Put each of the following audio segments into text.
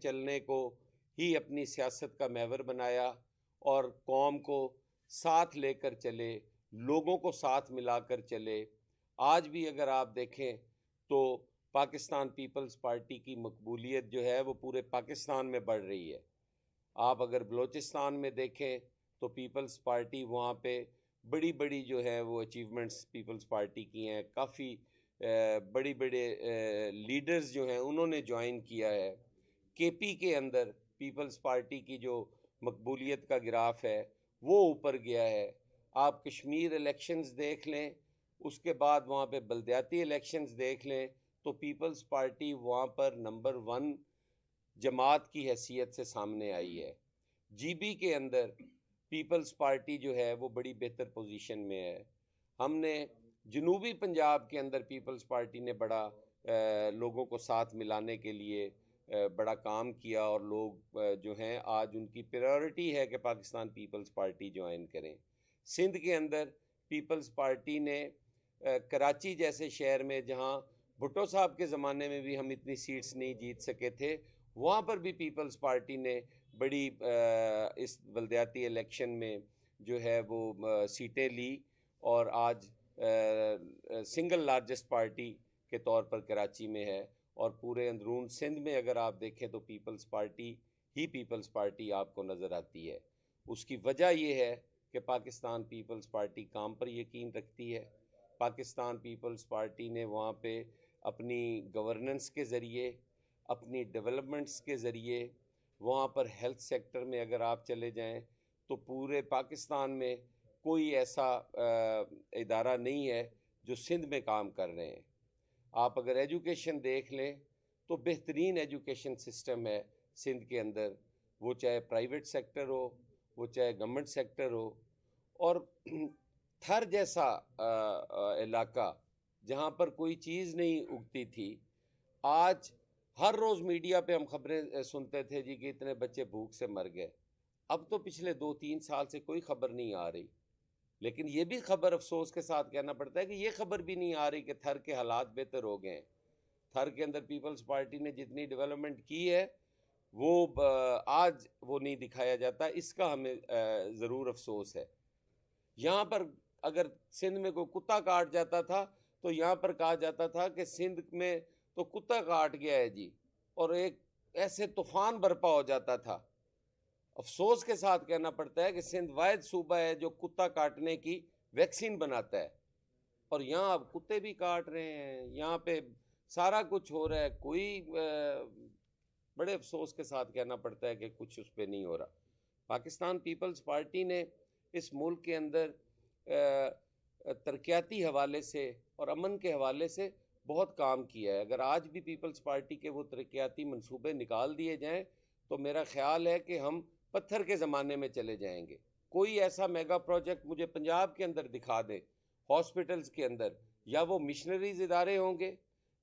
چلنے کو ہی اپنی سیاست کا محور بنایا اور قوم کو ساتھ لے کر چلے، لوگوں کو ساتھ ملا کر چلے۔ آج بھی اگر آپ دیکھیں تو پاکستان پیپلز پارٹی کی مقبولیت جو ہے وہ پورے پاکستان میں بڑھ رہی ہے۔ آپ اگر بلوچستان میں دیکھیں تو پیپلز پارٹی وہاں پہ بڑی بڑی جو ہے وہ اچیومنٹس پیپلز پارٹی کی ہیں، کافی بڑی بڑے لیڈرز جو ہیں انہوں نے جوائن کیا ہے۔ کے پی کے اندر پیپلز پارٹی کی جو مقبولیت کا گراف ہے وہ اوپر گیا ہے۔ آپ کشمیر الیکشنز دیکھ لیں، اس کے بعد وہاں پہ بلدیاتی الیکشنز دیکھ لیں تو پیپلز پارٹی وہاں پر نمبر 1 جماعت کی حیثیت سے سامنے آئی ہے۔ جی بی کے اندر پیپلز پارٹی جو ہے وہ بڑی بہتر پوزیشن میں ہے۔ ہم نے جنوبی پنجاب کے اندر پیپلز پارٹی نے بڑا لوگوں کو ساتھ ملانے کے لیے بڑا کام کیا، اور لوگ جو ہیں آج ان کی پریورٹی ہے کہ پاکستان پیپلز پارٹی جوائن کریں۔ سندھ کے اندر پیپلز پارٹی نے کراچی جیسے شہر میں جہاں بھٹو صاحب کے زمانے میں بھی ہم اتنی سیٹس نہیں جیت سکے تھے، وہاں پر بھی پیپلز پارٹی نے بڑی اس بلدیاتی الیکشن میں جو ہے وہ سیٹیں لی، اور آج سنگل لارجسٹ پارٹی کے طور پر کراچی میں ہے، اور پورے اندرون سندھ میں اگر آپ دیکھیں تو پیپلز پارٹی آپ کو نظر آتی ہے۔ اس کی وجہ یہ ہے کہ پاکستان پیپلز پارٹی کام پر یقین رکھتی ہے۔ پاکستان پیپلز پارٹی نے وہاں پہ اپنی گورننس کے ذریعے، اپنی ڈیولپمنٹس کے ذریعے، وہاں پر ہیلتھ سیکٹر میں اگر آپ چلے جائیں تو پورے پاکستان میں کوئی ایسا ادارہ نہیں ہے جو سندھ میں کام کر رہے ہیں۔ آپ اگر ایجوکیشن دیکھ لیں تو بہترین ایجوکیشن سسٹم ہے سندھ کے اندر، وہ چاہے پرائیویٹ سیکٹر ہو، وہ چاہے گورنمنٹ سیکٹر ہو۔ اور تھر جیسا علاقہ جہاں پر کوئی چیز نہیں اگتی تھی، آج ہر روز میڈیا پہ ہم خبریں سنتے تھے جی کہ اتنے بچے بھوک سے مر گئے۔ اب تو پچھلے 2-3 سال سے کوئی خبر نہیں آ رہی، لیکن یہ بھی خبر افسوس کے ساتھ کہنا پڑتا ہے کہ یہ خبر بھی نہیں آ رہی کہ تھر کے حالات بہتر ہو گئے ہیں۔ تھر کے اندر پیپلز پارٹی نے جتنی ڈیولپمنٹ کی ہے وہ آج وہ نہیں دکھایا جاتا، اس کا ہمیں ضرور افسوس ہے۔ یہاں پر اگر سندھ میں کوئی کتا کاٹ جاتا تھا تو یہاں پر کہا جاتا تھا کہ سندھ میں تو کتا کاٹ گیا ہے جی، اور ایک ایسے طوفان برپا ہو جاتا تھا۔ افسوس کے ساتھ کہنا پڑتا ہے کہ سندھ واحد صوبہ ہے جو کتا کاٹنے کی ویکسین بناتا ہے، اور یہاں اب کتے بھی کاٹ رہے ہیں، یہاں پہ سارا کچھ ہو رہا ہے، کوئی بڑے افسوس کے ساتھ کہنا پڑتا ہے کہ کچھ اس پہ نہیں ہو رہا۔ پاکستان پیپلز پارٹی نے اس ملک کے اندر ترقیاتی حوالے سے اور امن کے حوالے سے بہت کام کیا ہے۔ اگر آج بھی پیپلز پارٹی کے وہ ترقیاتی منصوبے نکال دیے جائیں تو میرا خیال ہے کہ ہم پتھر کے زمانے میں چلے جائیں گے۔ کوئی ایسا میگا پروجیکٹ مجھے پنجاب کے اندر دکھا دے، ہاسپٹلز کے اندر، یا وہ مشنریز ادارے ہوں گے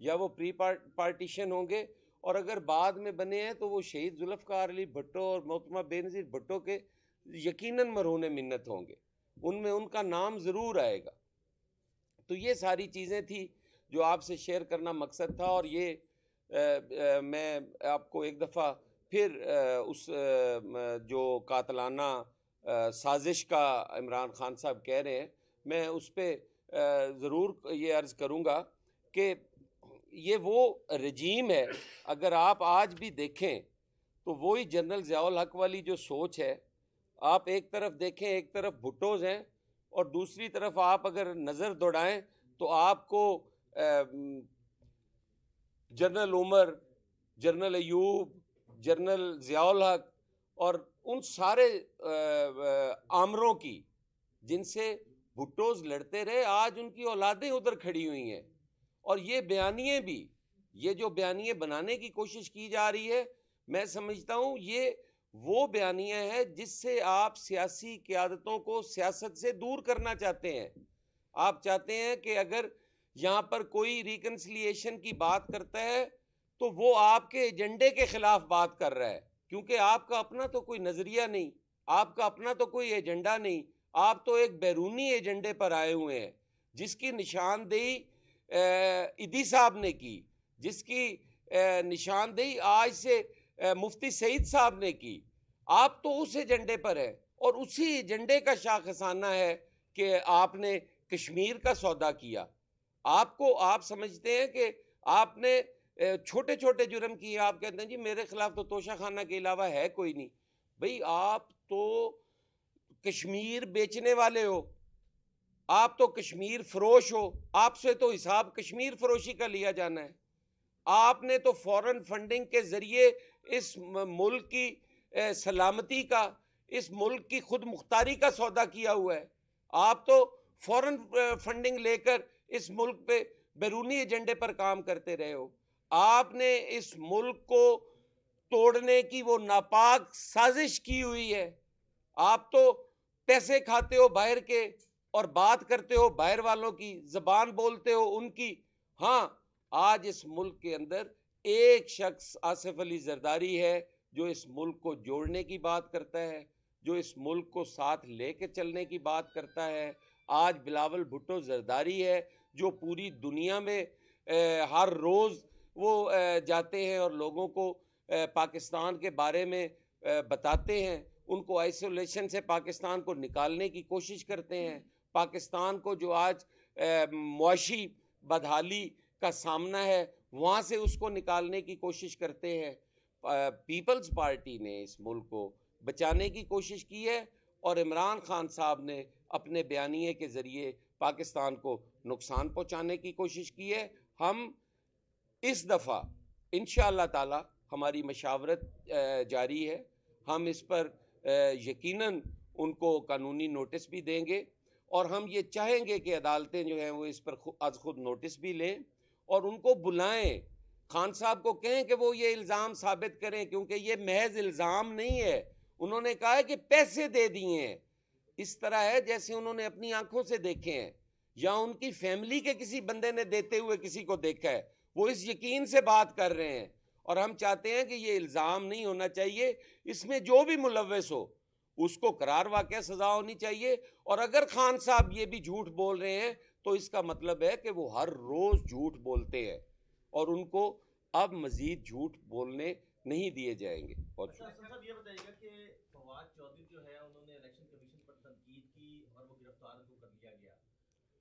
یا وہ پری پارٹیشن ہوں گے، اور اگر بعد میں بنے ہیں تو وہ شہید ذوالفقار علی بھٹو اور محترمہ بے نظیر بھٹو کے یقیناً مرہون منت ہوں گے، ان میں ان کا نام ضرور آئے گا۔ تو یہ ساری چیزیں تھی جو آپ سے شیئر کرنا مقصد تھا، اور یہ میں آپ کو ایک دفعہ پھر اس جو قاتلانہ سازش کا عمران خان صاحب کہہ رہے ہیں، میں اس پہ ضرور یہ عرض کروں گا کہ یہ وہ رجیم ہے، اگر آپ آج بھی دیکھیں تو وہی جنرل ضیاء الحق والی جو سوچ ہے۔ آپ ایک طرف دیکھیں، ایک طرف بھٹوز ہیں اور دوسری طرف آپ اگر نظر دوڑائیں تو آپ کو جنرل عمر، جنرل ایوب، جنرل ضیاء الحق اور ان سارے آمروں کی جن سے بھٹوز لڑتے رہے، آج ان کی اولادیں ادھر کھڑی ہوئی ہیں، اور یہ بیانیے بھی، یہ جو بیانیے بنانے کی کوشش کی جا رہی ہے، میں سمجھتا ہوں یہ وہ بیانیہ ہے جس سے آپ سیاسی قیادتوں کو سیاست سے دور کرنا چاہتے ہیں۔ آپ چاہتے ہیں کہ اگر یہاں پر کوئی ریکنسلیشن کی بات کرتا ہے تو وہ آپ کے ایجنڈے کے خلاف بات کر رہا ہے، کیونکہ آپ کا اپنا تو کوئی نظریہ نہیں، آپ کا اپنا تو کوئی ایجنڈا نہیں، آپ تو ایک بیرونی ایجنڈے پر آئے ہوئے ہیں، جس کی نشاندہی ایدی صاحب نے کی، جس کی نشاندہی آج سے مفتی سعید صاحب نے کی. آپ تو اس ایجنڈے پر ہیں اور اسی ایجنڈے کا شاخسانہ ہے کہ آپ نے کشمیر کا سودا کیا. آپ سمجھتے ہیں کہ آپ نے چھوٹے چھوٹے جرم کیے, آپ کہتے ہیں جی میرے خلاف تو توشہ خانہ کے علاوہ ہے کوئی نہیں. بھئی آپ تو کشمیر بیچنے والے ہو, آپ تو کشمیر فروش ہو, آپ سے تو حساب کشمیر فروشی کا لیا جانا ہے. آپ نے تو فورن فنڈنگ کے ذریعے اس ملک کی سلامتی کا, اس ملک کی خود مختاری کا سودا کیا ہوا ہے. آپ تو فورن فنڈنگ لے کر اس ملک پہ بیرونی ایجنڈے پر کام کرتے رہے ہو. آپ نے اس ملک کو توڑنے کی وہ ناپاک سازش کی ہوئی ہے. آپ تو پیسے کھاتے ہو باہر کے اور بات کرتے ہو باہر والوں کی, زبان بولتے ہو ان کی. ہاں, آج اس ملک کے اندر ایک شخص آصف علی زرداری ہے جو اس ملک کو جوڑنے کی بات کرتا ہے, جو اس ملک کو ساتھ لے کے چلنے کی بات کرتا ہے. آج بلاول بھٹو زرداری ہے جو پوری دنیا میں ہر روز وہ جاتے ہیں اور لوگوں کو پاکستان کے بارے میں بتاتے ہیں, ان کو آئسولیشن سے پاکستان کو نکالنے کی کوشش کرتے ہیں. پاکستان کو جو آج معاشی بدحالی کا سامنا ہے وہاں سے اس کو نکالنے کی کوشش کرتے ہیں. پیپلز پارٹی نے اس ملک کو بچانے کی کوشش کی ہے اور عمران خان صاحب نے اپنے بیانیے کے ذریعے پاکستان کو نقصان پہنچانے کی کوشش کی ہے. ہم اس دفعہ انشاءاللہ تعالی ہماری مشاورت جاری ہے, ہم اس پر یقیناً ان کو قانونی نوٹس بھی دیں گے اور ہم یہ چاہیں گے کہ عدالتیں جو ہیں وہ اس پر از خود نوٹس بھی لیں اور ان کو بلائیں. خان صاحب کو کہیں کہ وہ یہ الزام ثابت کریں, کیونکہ یہ محض الزام نہیں ہے. انہوں نے کہا ہے کہ پیسے دے دیے ہیں. اس طرح ہے جیسے انہوں نے اپنی آنکھوں سے دیکھے ہیں یا ان کی فیملی کے کسی بندے نے دیتے ہوئے کسی کو دیکھا ہے. وہ اس یقین سے بات کر رہے ہیں اور ہم چاہتے ہیں کہ یہ الزام نہیں ہونا چاہیے. اس میں جو بھی ملوث ہو اس کو قرار واقع سزا ہونی چاہیے. اور اگر خان صاحب یہ بھی جھوٹ بول رہے ہیں تو اس کا مطلب ہے کہ وہ ہر روز جھوٹ بولتے ہیں اور ان کو اب مزید جھوٹ بولنے نہیں دیے جائیں گے. صاحب یہ بتائیے گا کہ فواد چودھری جو ہے انہوں نے الیکشن کمیشن پر تنقید کی اور وہ گرفتار کو کر لیا گیا.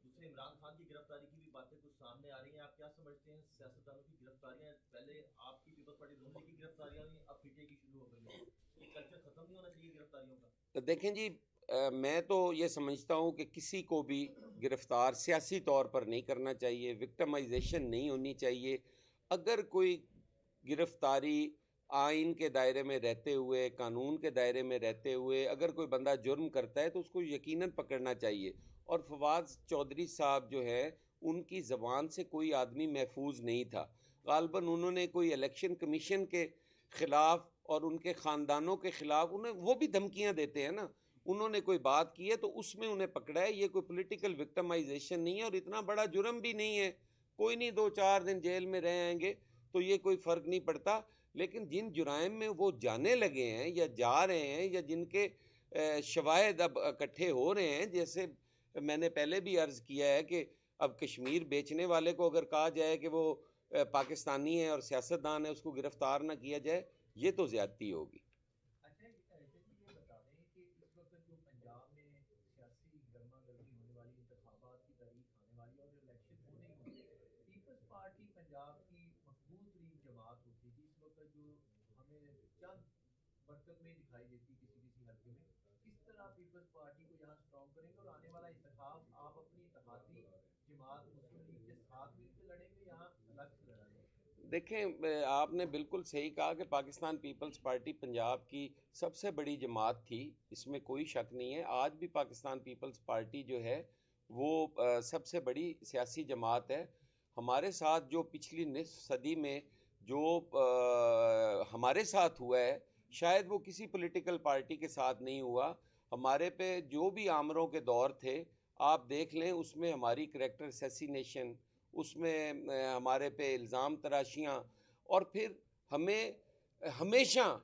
دوسرے عمران خان کی گرفتاری کی بھی باتیں کچھ سامنے آ رہی ہیں. آپ کیا سمجھتے ہیں سیاستدانوں کی گرفتاریاں, پہلے آپ کی پیپلز پارٹی نون لیگ کی گرفتاریاں ہوئی, اب پی ٹی آئی کی شروع ہو گئی ہیں, یہ کلچر ختم نہیں ہونا چاہیے گرفتاریوں کا؟ دیکھیں جی, میں تو یہ سمجھتا ہوں کہ کسی کو بھی گرفتار سیاسی طور پر نہیں کرنا چاہیے, وکٹمائزیشن نہیں ہونی چاہیے. اگر کوئی گرفتاری آئین کے دائرے میں رہتے ہوئے, قانون کے دائرے میں رہتے ہوئے اگر کوئی بندہ جرم کرتا ہے تو اس کو یقیناً پکڑنا چاہیے. اور فواد چودھری صاحب جو ہے ان کی زبان سے کوئی آدمی محفوظ نہیں تھا. غالباً انہوں نے کوئی الیکشن کمیشن کے خلاف اور ان کے خاندانوں کے خلاف وہ بھی دھمکیاں دیتے ہیں نا, انہوں نے کوئی بات کی ہے تو اس میں انہیں پکڑا ہے. یہ کوئی پولیٹیکل وکٹمائزیشن نہیں ہے اور اتنا بڑا جرم بھی نہیں ہے. کوئی نہیں, 2-4 دن جیل میں رہ آئیں گے تو یہ کوئی فرق نہیں پڑتا. لیکن جن جرائم میں وہ جانے لگے ہیں یا جا رہے ہیں یا جن کے شواہد اب اکٹھے ہو رہے ہیں, جیسے میں نے پہلے بھی عرض کیا ہے کہ اب کشمیر بیچنے والے کو اگر کہا جائے کہ وہ پاکستانی ہے اور سیاستدان ہے, اس کو گرفتار نہ کیا جائے, یہ تو زیادتی ہوگی. برکت میں دکھائی دیتی کسی کسی حلقے میں, کس طرح پیپلز پارٹی کو یہاں اسٹرانگ کریں گے اور آنے والا انتخاب آپ اپنی اتحادی جماعت مسلم لیگ کے ساتھ مل کے لڑیں گے یہاں الگ سے لڑیں گے؟ دیکھیں, آپ نے بالکل صحیح کہا کہ پاکستان پیپلز پارٹی پنجاب کی سب سے بڑی جماعت تھی, اس میں کوئی شک نہیں ہے. آج بھی پاکستان پیپلز پارٹی جو ہے وہ سب سے بڑی سیاسی جماعت ہے. ہمارے ساتھ جو پچھلی نصف صدی میں جو ہمارے ساتھ ہوا ہے شاید وہ کسی پولیٹیکل پارٹی کے ساتھ نہیں ہوا. ہمارے پہ جو بھی آمروں کے دور تھے آپ دیکھ لیں, اس میں ہماری کریکٹر اسیسینیشن, اس میں ہمارے پہ الزام تراشیاں, اور پھر ہمیں ہمیشہ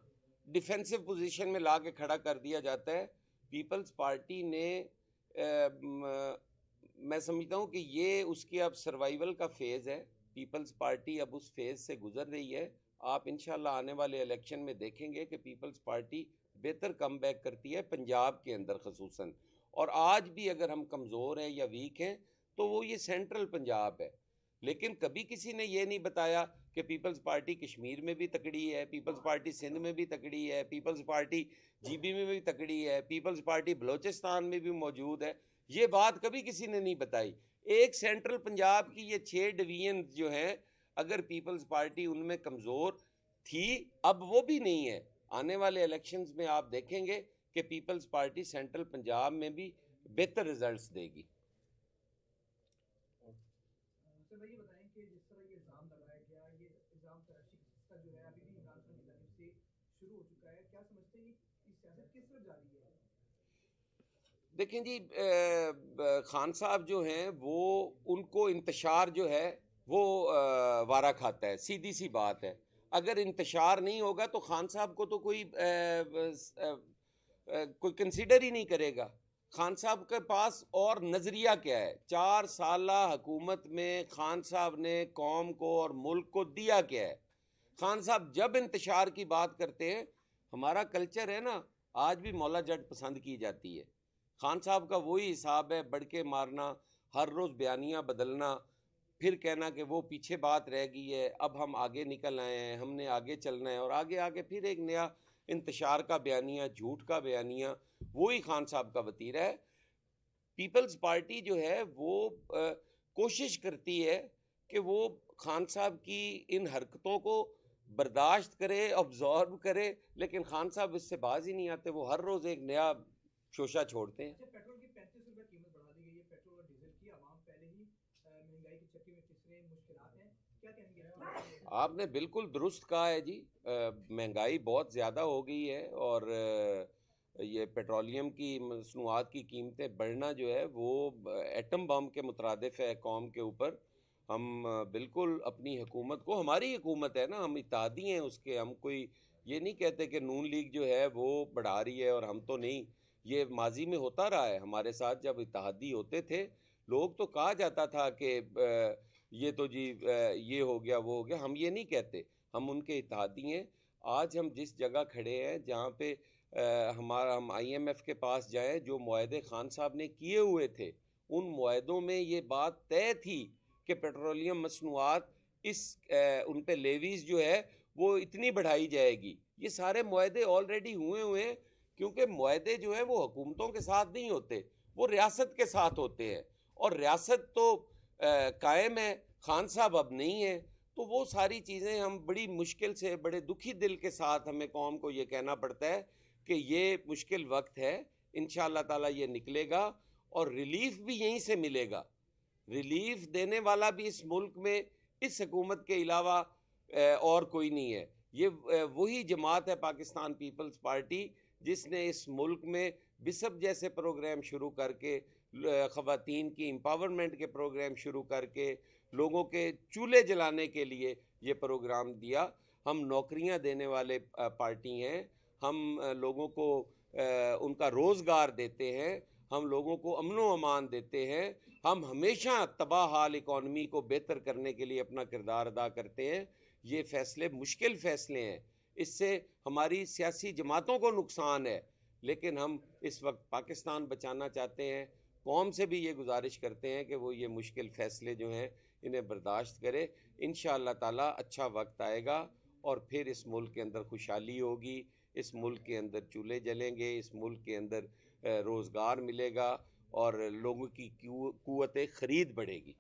ڈیفینسو پوزیشن میں لا کے کھڑا کر دیا جاتا ہے. پیپلز پارٹی نے میں سمجھتا ہوں کہ یہ اس کی اب سروائیول کا فیز ہے. پیپلز پارٹی اب اس فیز سے گزر رہی ہے. آپ انشاءاللہ آنے والے الیکشن میں دیکھیں گے کہ پیپلز پارٹی بہتر کم بیک کرتی ہے پنجاب کے اندر خصوصاً. اور آج بھی اگر ہم کمزور ہیں یا ویک ہیں تو وہ یہ سینٹرل پنجاب ہے. لیکن کبھی کسی نے یہ نہیں بتایا کہ پیپلز پارٹی کشمیر میں بھی تکڑی ہے, پیپلز پارٹی سندھ میں بھی تکڑی ہے, پیپلز پارٹی جی بی میں بھی تکڑی ہے, پیپلز پارٹی بلوچستان میں بھی موجود ہے. یہ بات کبھی کسی نے نہیں بتائی. ایک سینٹرل پنجاب کی یہ 6 ڈویژن جو ہیں, اگر پیپلز پارٹی ان میں کمزور تھی, اب وہ بھی نہیں ہے. آنے والے الیکشنز میں آپ دیکھیں گے کہ پیپلز پارٹی سینٹرل پنجاب میں بھی بہتر ریزلٹس دے گی. سر بھائی یہ بتائیں کہ جس طرح یہ الزام لگایا گیا, یہ الزام تراشی کا سلسلہ جو ہے ابھی بھی عمران خان کی جانب سے شروع ہو چکا ہے, کیا سمجھتے ہیں یہ سیاست کس طرف جا رہی ہے؟ دیکھیں جی, خان صاحب جو ہیں وہ ان کو انتشار جو ہے وہ وارا کھاتا ہے, سیدھی سی بات ہے. اگر انتشار نہیں ہوگا تو خان صاحب کو تو کوئی کنسیڈر ہی نہیں کرے گا. خان صاحب کے پاس اور نظریہ کیا ہے؟ 4 سالہ حکومت میں خان صاحب نے قوم کو اور ملک کو دیا کیا ہے؟ خان صاحب جب انتشار کی بات کرتے ہیں, ہمارا کلچر ہے نا, آج بھی مولا جٹ پسند کی جاتی ہے. خان صاحب کا وہی حساب ہے, بڑھ کے مارنا, ہر روز بیانیاں بدلنا, پھر کہنا کہ وہ پیچھے بات رہ گئی ہے, اب ہم آگے نکل آئے ہیں, ہم نے آگے چلنا ہے, اور آگے آگے پھر ایک نیا انتشار کا بیانیہ, جھوٹ کا بیانیہ, وہی خان صاحب کا وتیرہ ہے. پیپلز پارٹی جو ہے وہ کوشش کرتی ہے کہ وہ خان صاحب کی ان حرکتوں کو برداشت کرے, آبزرو کرے, لیکن خان صاحب اس سے باز ہی نہیں آتے. وہ ہر روز ایک نیا شوشہ چھوڑتے ہیں. اچھا, پیٹرول کی 35 روپے قیمت بڑھا دی گئی ہے, پیٹرول اور ڈیزل کی, عوام پہلے ہی مہنگائی کی چکی میں پھنس رہے ہیں, مشکلات ہیں, کیا کہیں گے؟ آپ نے بالکل درست کہا ہے جی, مہنگائی بہت زیادہ ہو گئی ہے, اور یہ پیٹرولیم کی مصنوعات کی قیمتیں بڑھنا جو ہے وہ ایٹم بم کے مترادف ہے قوم کے اوپر. ہم بالکل اپنی حکومت کو, ہماری حکومت ہے نا, ہم اتحادی ہیں اس کے, ہم کوئی یہ نہیں کہتے کہ نون لیگ جو ہے وہ بڑھا رہی ہے اور ہم تو نہیں. یہ ماضی میں ہوتا رہا ہے ہمارے ساتھ, جب اتحادی ہوتے تھے لوگ تو کہا جاتا تھا کہ یہ تو جی یہ ہو گیا وہ ہو گیا. ہم یہ نہیں کہتے, ہم ان کے اتحادی ہیں. آج ہم جس جگہ کھڑے ہیں جہاں پہ ہم آئی ایم ایف کے پاس جائیں, جو معاہدے خان صاحب نے کیے ہوئے تھے ان معاہدوں میں یہ بات طے تھی کہ پیٹرولیم مصنوعات ان پہ لیویز جو ہے وہ اتنی بڑھائی جائے گی. یہ سارے معاہدے آلریڈی ہوئے ہیں, کیونکہ معاہدے جو ہیں وہ حکومتوں کے ساتھ نہیں ہوتے, وہ ریاست کے ساتھ ہوتے ہیں, اور ریاست تو قائم ہے, خان صاحب اب نہیں ہیں. تو وہ ساری چیزیں ہم بڑی مشکل سے, بڑے دکھی دل کے ساتھ ہمیں قوم کو یہ کہنا پڑتا ہے کہ یہ مشکل وقت ہے, انشاءاللہ تعالی یہ نکلے گا, اور ریلیف بھی یہیں سے ملے گا. ریلیف دینے والا بھی اس ملک میں اس حکومت کے علاوہ اور کوئی نہیں ہے. یہ وہی جماعت ہے پاکستان پیپلز پارٹی جس نے اس ملک میں بسب جیسے پروگرام شروع کر کے, خواتین کی امپاورمنٹ کے پروگرام شروع کر کے, لوگوں کے چولہے جلانے کے لیے یہ پروگرام دیا. ہم نوکریاں دینے والے پارٹی ہیں, ہم لوگوں کو ان کا روزگار دیتے ہیں, ہم لوگوں کو امن و امان دیتے ہیں, ہم ہمیشہ تباہ حال اکانومی کو بہتر کرنے کے لیے اپنا کردار ادا کرتے ہیں. یہ فیصلے مشکل فیصلے ہیں, اس سے ہماری سیاسی جماعتوں کو نقصان ہے, لیکن ہم اس وقت پاکستان بچانا چاہتے ہیں. قوم سے بھی یہ گزارش کرتے ہیں کہ وہ یہ مشکل فیصلے جو ہیں انہیں برداشت کرے. انشاءاللہ تعالی اچھا وقت آئے گا, اور پھر اس ملک کے اندر خوشحالی ہوگی, اس ملک کے اندر چولہے جلیں گے, اس ملک کے اندر روزگار ملے گا, اور لوگوں کی قوت خرید بڑھے گی.